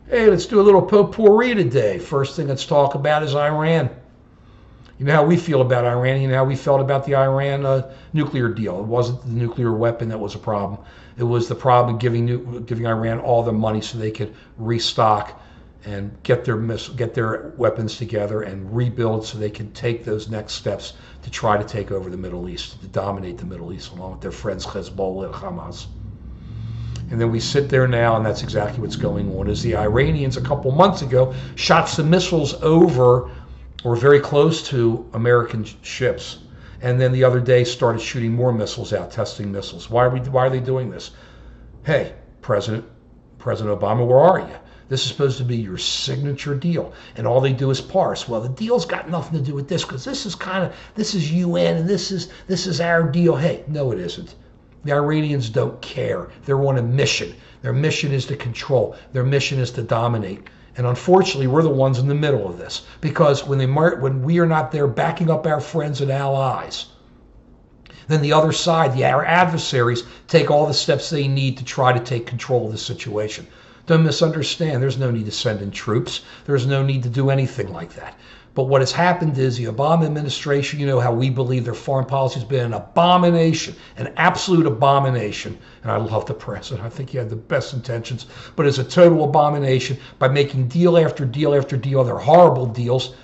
Hey, let's do a little potpourri today. First thing let's talk about is Iran. You know how we feel about Iran. You know how we felt about the Iran nuclear deal. It wasn't the nuclear weapon that was a problem. It was the problem giving Iran all the money so they could restock and get their weapons together and rebuild so they could take those next steps to try to take over the Middle East, to dominate the Middle East along with their friends Hezbollah and Hamas. And then we sit there now, and that's exactly what's going on. Is the Iranians a couple months ago shot some missiles over or very close to American ships, and then the other day started shooting more missiles out, testing missiles. Why are they doing this? Hey, President Obama, where are you? This is supposed to be your signature deal, and all they do is parse. Well, the deal's got nothing to do with this because this is UN and this is our deal. Hey, no, it isn't. The Iranians don't care. They're on a mission. Their mission is to control. Their mission is to dominate. And unfortunately, we're the ones in the middle of this because when we are not there backing up our friends and allies, then the other side, our adversaries, take all the steps they need to try to take control of the situation. Don't misunderstand. There's no need to send in troops. There's no need to do anything like that. But what has happened is the Obama administration, you know how we believe their foreign policy has been an abomination, an absolute abomination. And I love the president. I think he had the best intentions, but it's a total abomination by making deal after deal after deal. They're horrible deals.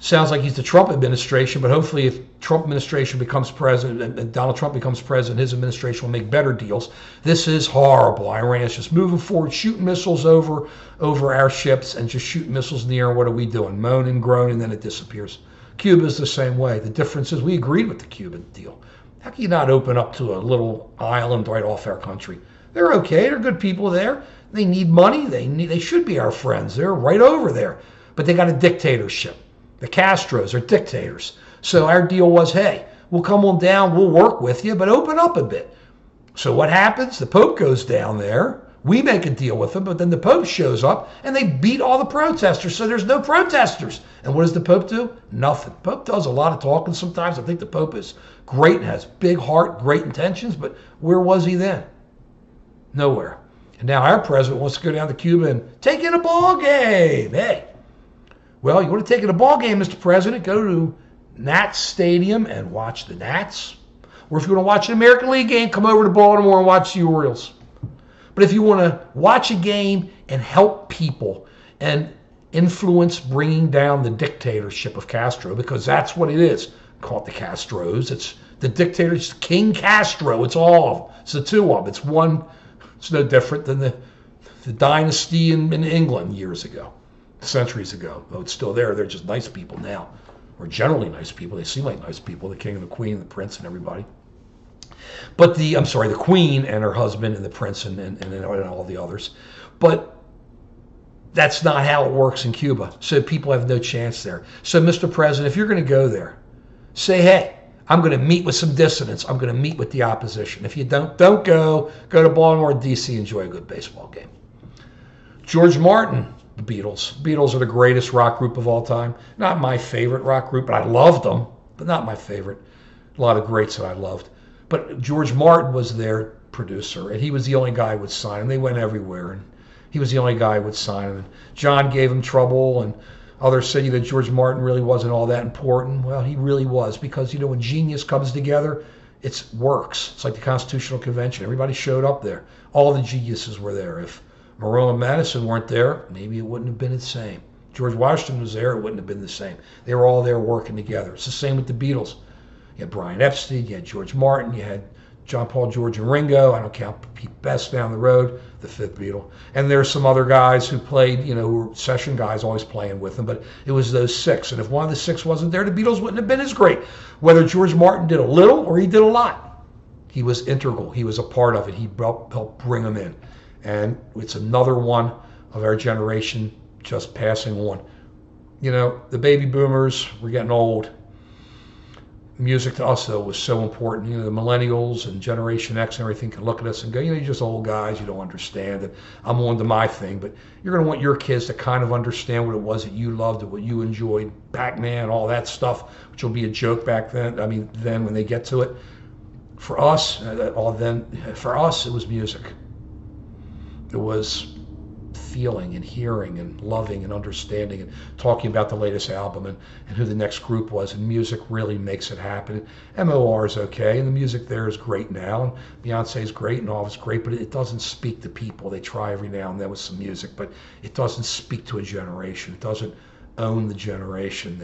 Sounds like he's the Trump administration, but hopefully if Trump administration becomes president and Donald Trump becomes president, his administration will make better deals. This is horrible. Iran is just moving forward, shooting missiles over our ships and just shooting missiles in the air. What are we doing? Moan and groan, and then it disappears. Cuba is the same way. The difference is we agreed with the Cuban deal. How can you not open up to a little island right off our country? They're okay. They're good people there. They need money. They should be our friends. They're right over there. But they got a dictatorship. The Castros are dictators. So our deal was, hey, we'll come on down, we'll work with you, but open up a bit. So what happens? The Pope goes down there. We make a deal with them, but then the Pope shows up and they beat all the protesters. So there's no protesters. And what does the Pope do? Nothing. The Pope does a lot of talking sometimes. I think the Pope is great and has big heart, great intentions, but where was he then? Nowhere. And now our president wants to go down to Cuba and take in a ball game. Hey. Well, you want to take in a ball game, Mr. President, go to Nats Stadium and watch the Nats. Or if you want to watch an American League game, come over to Baltimore and watch the Orioles. But if you want to watch a game and help people and influence bringing down the dictatorship of Castro, because that's what it is. Call it the Castros. It's the dictators, King Castro. It's all of them. It's the two of them. It's one. It's no different than the dynasty in England years ago. Centuries ago. Though it's still there, they're just nice people now. Or generally nice people. They seem like nice people, the king and the queen, the prince and everybody. But the queen and her husband and the prince and all the others. But that's not how it works in Cuba. So people have no chance there. So Mr. President, if you're going to go there, say, hey, I'm going to meet with some dissidents. I'm going to meet with the opposition. If you don't go to Baltimore, D.C., enjoy a good baseball game. George Martin, the Beatles. Beatles are the greatest rock group of all time. Not my favorite rock group, but I loved them, but not my favorite. A lot of greats that I loved. But George Martin was their producer, and he was the only guy who would sign him. They went everywhere, and he was the only guy who would sign him. And John gave him trouble, and others said that George Martin really wasn't all that important. Well, he really was, because, when genius comes together, it works. It's like the Constitutional Convention. Everybody showed up there. All the geniuses were there. If Monroe and Madison weren't there, maybe it wouldn't have been the same. George Washington was there, it wouldn't have been the same. They were all there working together. It's the same with the Beatles. You had Brian Epstein, you had George Martin, you had John, Paul, George, and Ringo. I don't count Pete Best down the road, the fifth Beatle. And there's some other guys who played, who were session guys always playing with them, but it was those six. And if one of the six wasn't there, the Beatles wouldn't have been as great. Whether George Martin did a little or he did a lot, he was integral. He was a part of it. He helped bring them in. And it's another one of our generation just passing on. The baby boomers were getting old. Music to us, though, was so important. The millennials and Generation X and everything can look at us and go, you're just old guys, you don't understand. And I'm on to my thing. But you're going to want your kids to kind of understand what it was that you loved and what you enjoyed. Pac-Man, all that stuff, which will be a joke back then. Then when they get to it. For us, it was music. It was feeling and hearing and loving and understanding and talking about the latest album and who the next group was. And music really makes it happen. MOR is okay, and the music there is great now. And Beyonce's great and all is great, but it doesn't speak to people. They try every now and then with some music, but it doesn't speak to a generation. It doesn't own the generation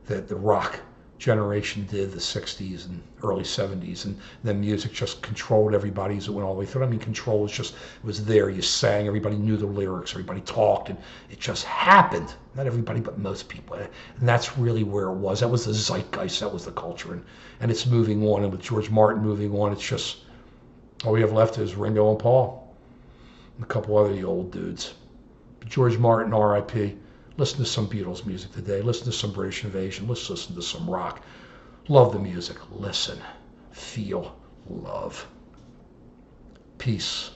that the rock generation did, the 60s and early 70s, and then music just controlled everybody as it went all the way through. I mean, control was just, it was there, you sang, everybody knew the lyrics, everybody talked, and it just happened. Not everybody, but most people. And that's really where it was. That was the zeitgeist, that was the culture, and it's moving on. And with George Martin moving on, it's just, all we have left is Ringo and Paul, and a couple other the old dudes. But George Martin, R.I.P. Listen to some Beatles music today. Listen to some British Invasion. Let's listen to some rock. Love the music. Listen, feel, love. Peace.